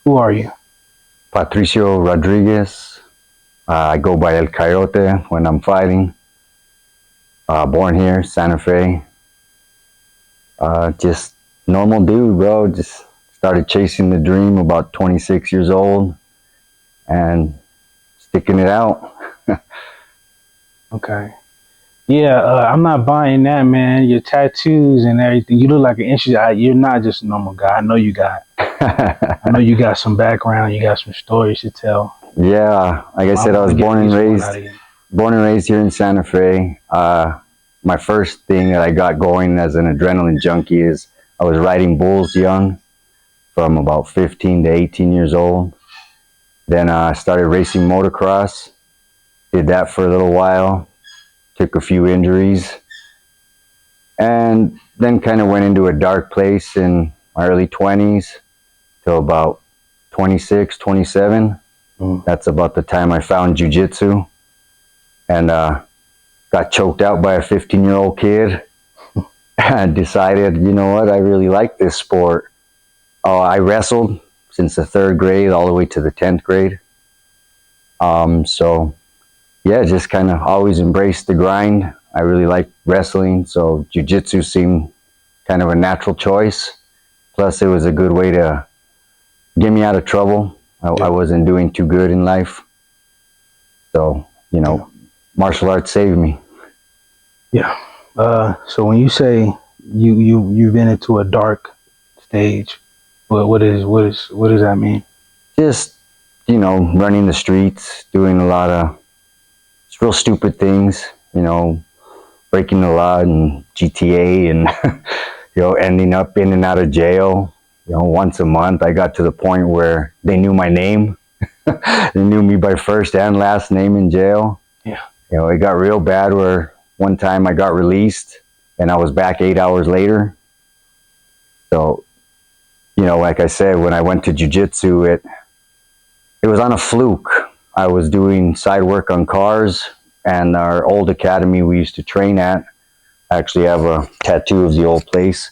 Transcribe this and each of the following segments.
Who are you? Patricio Rodriguez. I go by El Coyote when I'm fighting. Born here, Santa Fe. Just normal dude, bro. Just started chasing the dream about 26 years old and sticking it out. Okay. Yeah, I'm not buying that, man. Your tattoos and everything. You look like an interesting. You're not just a normal guy. I know you got. I know you got some background. You got some stories to tell. Yeah, like I said, I was born and raised here in Santa Fe. My first thing that I got going as an adrenaline junkie is I was riding bulls young, from about 15 to 18 years old. Then I started racing motocross. Did that for a little while. Took a few injuries. And then kind of went into a dark place in my early 20s till about 26, 27. That's about the time I found jiu-jitsu and got choked out by a 15-year-old kid and decided, you know what, I really like this sport. I wrestled since the 3rd grade all the way to the 10th grade. So yeah, just kind of always embraced the grind. I really like wrestling, so jiu-jitsu seemed kind of a natural choice. Plus, it was a good way to get me out of trouble. I wasn't doing too good in life. So, martial arts saved me. Yeah. So when you say you've been into a dark stage, what does that mean? Just, running the streets, doing a lot of real stupid things, breaking the law in GTA and, ending up in and out of jail. Once a month, I got to the point where they knew my name. They knew me by first and last name in jail. Yeah. It got real bad where one time I got released and I was back 8 hours later. So, like I said, when I went to jiu-jitsu, it was on a fluke. I was doing side work on cars, and our old academy we used to train at, I actually have a tattoo of the old place.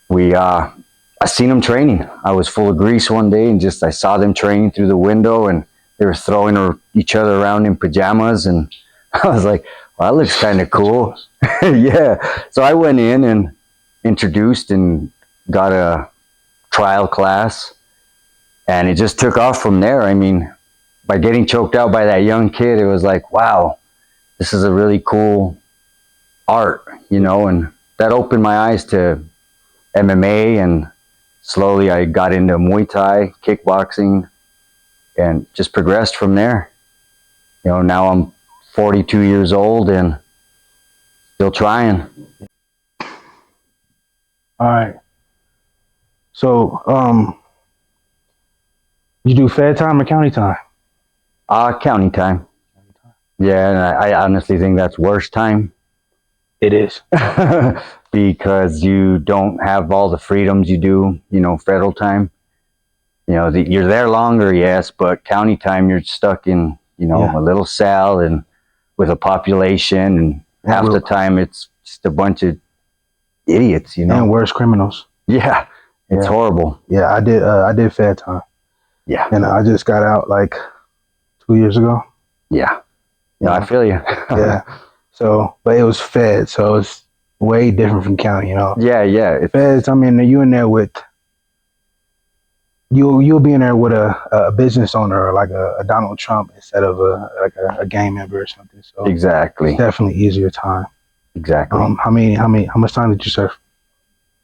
I seen them training. I was full of grease one day and I saw them training through the window and they were throwing each other around in pajamas. And I was like, well, that looks kind of cool. Yeah. So I went in and introduced and got a trial class and it just took off from there. I mean, by getting choked out by that young kid, it was like, wow, this is a really cool art, and that opened my eyes to MMA, and slowly I got into Muay Thai, kickboxing, and just progressed from there. Now I'm 42 years old and still trying. All right. So, you do fair time or county time? County time. Yeah, and I honestly think that's worst time. It is. Because you don't have all the freedoms you do, federal time. You're there longer, yes, but county time you're stuck in, a little cell and with a population, and half the time it's just a bunch of idiots, And worse criminals. Yeah, it's horrible. Yeah, I did fair time. Yeah. And I just got out like 2 years ago. Yeah. I feel you. Yeah. So, but it was fed, so it's way different from county, Yeah. Feds, I mean, you in there with, you'll be in there with a business owner or like a Donald Trump instead of a gang member or something. So exactly. It's definitely easier time. Exactly. How much time did you serve?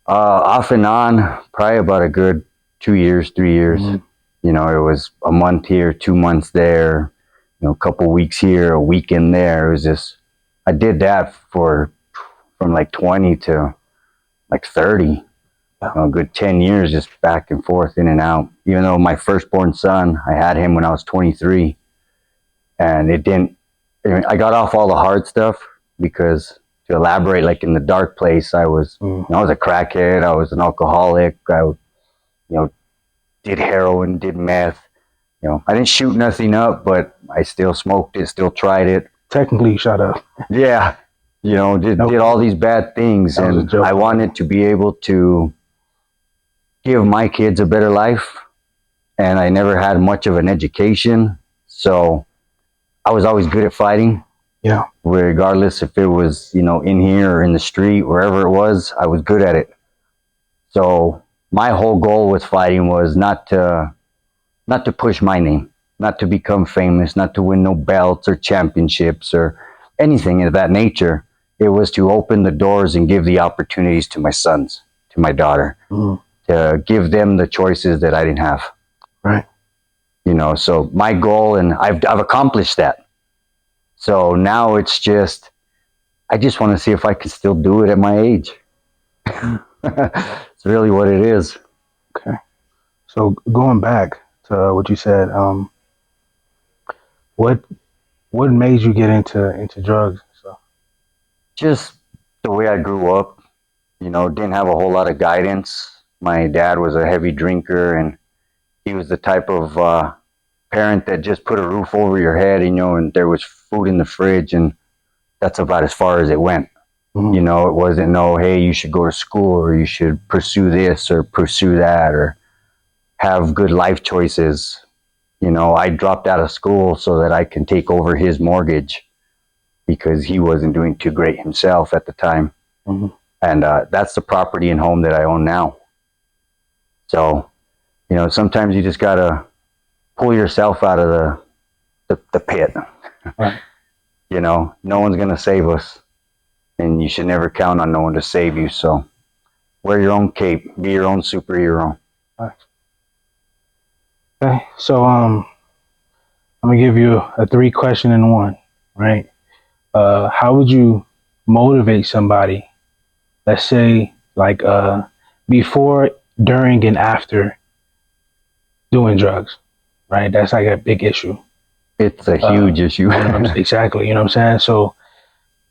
Off and on, probably about a good 2 years, 3 years. Mm-hmm. It was a month here, 2 months there, a couple weeks here, a weekend there. It was just, I did that from like 20 to like 30. A good 10 years just back and forth, in and out. Even though my firstborn son, I had him when I was 23. And I got off all the hard stuff because, to elaborate, like in the dark place, I was a crackhead, I was an alcoholic, I did heroin, did meth. I didn't shoot nothing up, but I still smoked it, still tried it. Technically, you shot up. Yeah. Did all these bad things, and I wanted to be able to give my kids a better life. and I never had much of an education. So I was always good at fighting. Yeah. Regardless if it was, in here or in the street, wherever it was, I was good at it. So my whole goal with fighting was not to push my name, not to become famous, not to win no belts or championships or anything of that nature. It was to open the doors and give the opportunities to my sons, to my daughter, to give them the choices that I didn't have. Right. So my goal, and I've accomplished that. So now it's just, I just want to see if I can still do it at my age. It's really what it is. Okay. So going back to what you said, what made you get into drugs? So Just the way I grew up, didn't have a whole lot of guidance. My dad was a heavy drinker, and he was the type of parent that just put a roof over your head, and there was food in the fridge, and that's about as far as it went. It wasn't hey, you should go to school, or you should pursue this or pursue that, or have good life choices. I dropped out of school so that I can take over his mortgage because he wasn't doing too great himself at the time. And that's the property and home that I own now. So, sometimes you just got to pull yourself out of the pit. Right. No one's going to save us, and you should never count on no one to save you. So wear your own cape, be your own superhero. Right. Okay. So I'm gonna give you a 3 question in one, right? How would you motivate somebody, let's say like before, during, and after doing drugs, right? That's like a big issue. It's a huge issue. Exactly. You know what I'm saying? So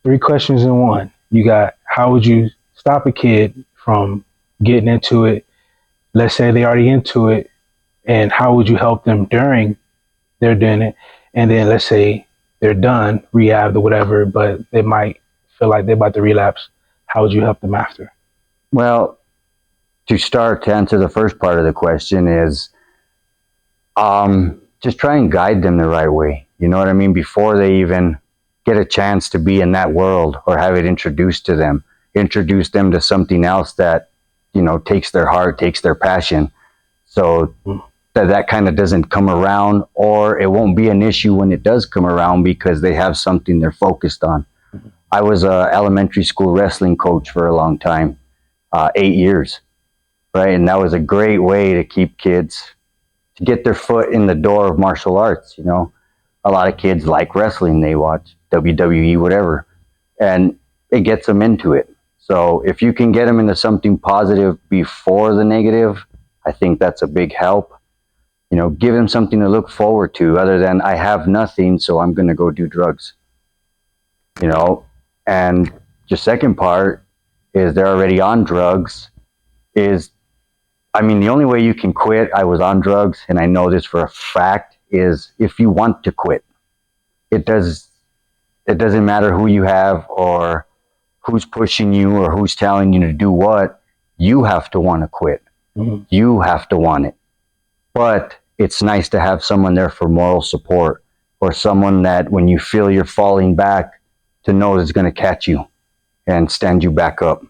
3 questions in one. You got, how would you stop a kid from getting into it? Let's say they already into it, and how would you help them during they're doing it? And then let's say they're done, rehab or whatever, but they might feel like they're about to relapse. How would you help them after? Well, to answer the first part of the question is just try and guide them the right way. You know what I mean? Before they even get a chance to be in that world or have it introduced to them, introduce them to something else that, takes their heart, takes their passion. So that kind of doesn't come around, or it won't be an issue when it does come around because they have something they're focused on. I was a elementary school wrestling coach for a long time, 8 years, right? And that was a great way to keep kids to get their foot in the door of martial arts. A lot of kids like wrestling, they watch WWE, whatever, and it gets them into it. So if you can get them into something positive before the negative, I think that's a big help. Give them something to look forward to other than I have nothing, so I'm going to go do drugs. And the second part is they're already on drugs. The only way you can quit, I was on drugs, and I know this for a fact, is if you want to quit. It doesn't matter who you have or who's pushing you or who's telling you to do what. You have to want to quit. You have to want it. But it's nice to have someone there for moral support, or someone that when you feel you're falling back, to know is going to catch you and stand you back up.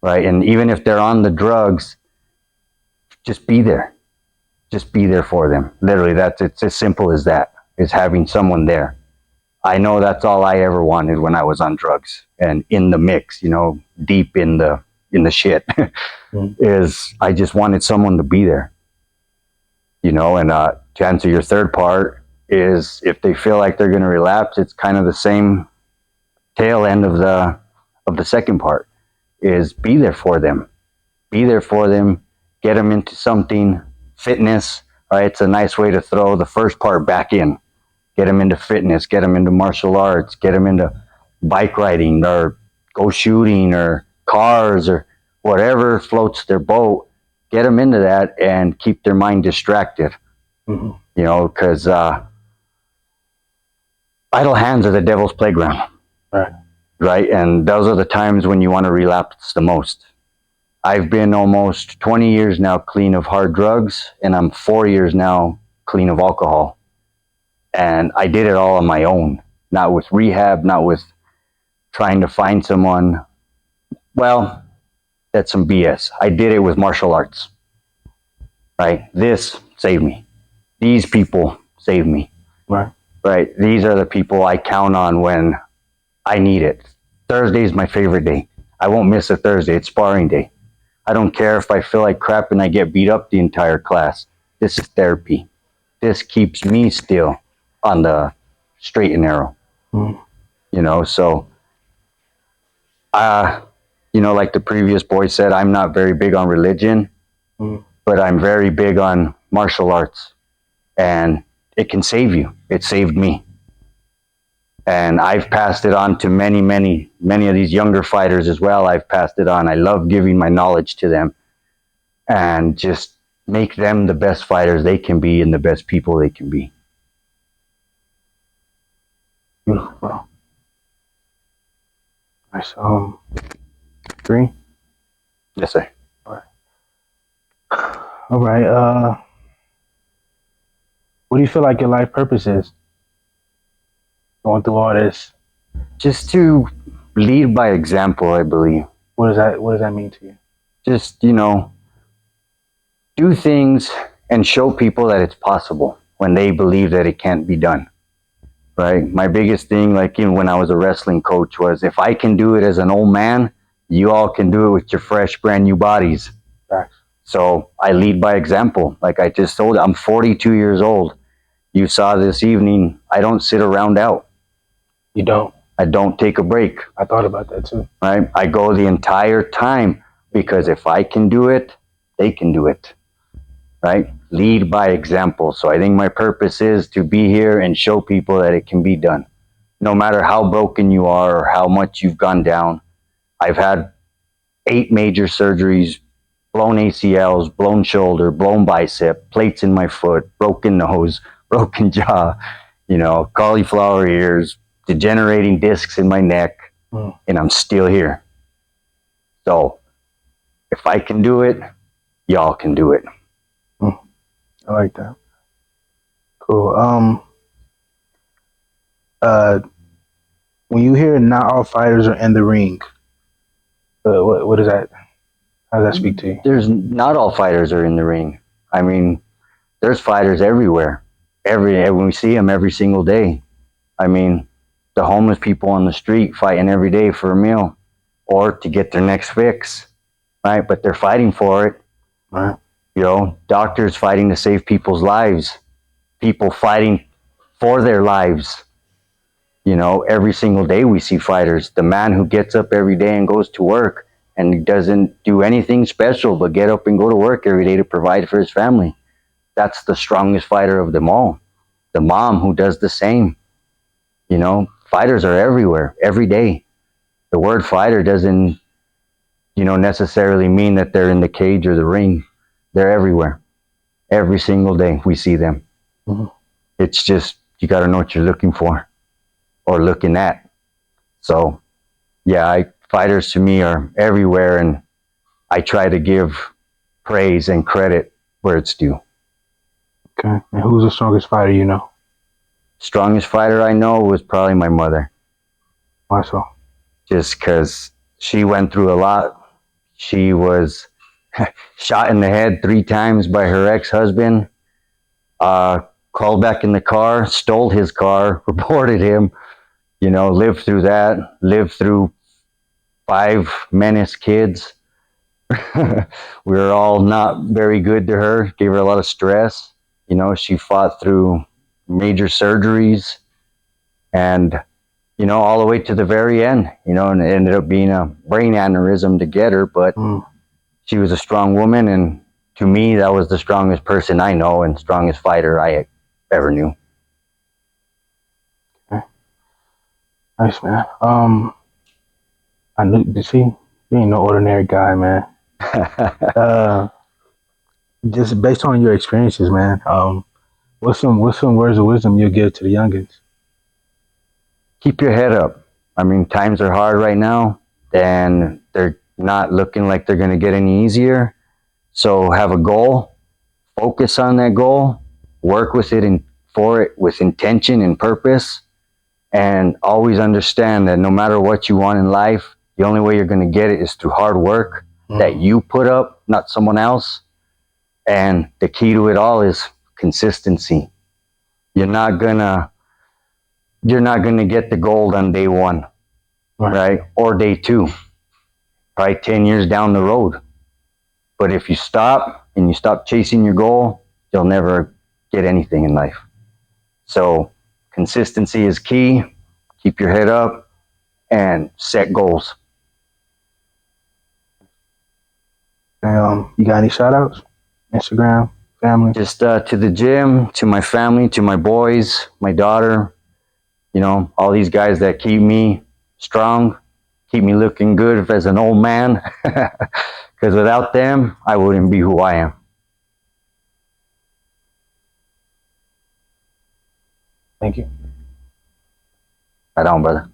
Right? And even if they're on the drugs, just be there. Just be there for them. Literally, it's as simple as that, is having someone there. I know that's all I ever wanted when I was on drugs and in the mix, deep in the shit, is I just wanted someone to be there. And to answer your third part is if they feel like they're going to relapse, it's kind of the same tail end of the second part, is be there for them. Be there for them. Get them into something, fitness, right? It's a nice way to throw the first part back in. Get them into fitness, get them into martial arts, get them into bike riding or go shooting or cars or whatever floats their boat. Get them into that and keep their mind distracted. Because idle hands are the devil's playground. Right. Right? And those are the times when you want to relapse the most. I've been almost 20 years now clean of hard drugs, and I'm 4 years now clean of alcohol. And I did it all on my own, not with rehab, not with trying to find someone. Well, that's some BS. I did it with martial arts, right? This saved me. These people saved me, Right. right? These are the people I count on when I need it. Thursday is my favorite day. I won't miss a Thursday. It's sparring day. I don't care if I feel like crap and I get beat up the entire class. This is therapy. This keeps me still on the straight and narrow. Mm. You know, so you know, like the previous boy said, I'm not very big on religion, but I'm very big on martial arts, and it can save you. It saved me, and I've passed it on to many of these younger fighters as well. I've passed it on. I love giving my knowledge to them, and just make them the best fighters they can be and the best people they can be. Beautiful, bro. Nice. 3. Yes, sir. All right. What do you feel like your life purpose is? Going through all this. Just to lead by example, I believe. What does that mean to you? Just, you know, do things and show people that it's possible when they believe that it can't be done. Right? My biggest thing, like even when I was a wrestling coach, was if I can do it as an old man, you all can do it with your fresh, brand new bodies. Facts. So I lead by example. Like I just told you, I'm 42 years old. You saw this evening, I don't sit around out. You don't? I don't take a break. I thought about that too. Right? I go the entire time, because if I can do it, they can do it. Right? Lead by example. So I think my purpose is to be here and show people that it can be done. No matter how broken you are or how much you've gone down. I've had 8 major surgeries, blown ACLs, blown shoulder, blown bicep, plates in my foot, broken nose, broken jaw, you know, cauliflower ears, degenerating discs in my neck, and I'm still here. So if I can do it, y'all can do it. I like that. Cool. When you hear not all fighters are in the ring, what is that? How does that speak to you? There's not all fighters are in the ring. I mean, there's fighters everywhere. We see them every single day. I mean, the homeless people on the street fighting every day for a meal or to get their next fix, right? But they're fighting for it. Right. You know, doctors fighting to save people's lives, people fighting for their lives. You know, every single day we see fighters. The man who gets up every day and goes to work and doesn't do anything special but get up and go to work every day to provide for his family. That's the strongest fighter of them all. The mom who does the same. You know, fighters are everywhere, every day. The word fighter doesn't, you know, necessarily mean that they're in the cage or the ring. They're everywhere. Every single day we see them. Mm-hmm. It's just, you got to know what you're looking for or looking at. So, yeah, fighters to me are everywhere, and I try to give praise and credit where it's due. Okay. And who's the strongest fighter you know? Strongest fighter I know was probably my mother. Why so? Just because she went through a lot. She was shot in the head 3 times by her ex-husband, crawled back in the car, stole his car, reported him, you know, lived through that, lived through 5 menace kids. We were all not very good to her, gave her a lot of stress. You know, she fought through major surgeries and, you know, all the way to the very end, you know, and it ended up being a brain aneurysm to get her, but she was a strong woman, and to me, that was the strongest person I know and strongest fighter I ever knew. Okay. Nice, man. I knew, you see, you ain't no ordinary guy, man. Just based on your experiences, man, what's some words of wisdom you'll give to the youngins? Keep your head up. I mean, times are hard right now, and they're not looking like they're going to get any easier. So have a goal, focus on that goal, work with it and for it with intention and purpose, and always understand that no matter what you want in life, the only way you're going to get it is through hard work that you put up, not someone else. And the key to it all is consistency. You're not gonna get the gold on day one, right? Or day two, probably 10 years down the road. But if you stop and you stop chasing your goal, you'll never get anything in life. So consistency is key. Keep your head up and set goals. You got any shout outs? Instagram, family? Just to the gym, to my family, to my boys, my daughter, you know, all these guys that keep me strong, keep me looking good as an old man. Because without them, I wouldn't be who I am. Thank you. Right on, brother.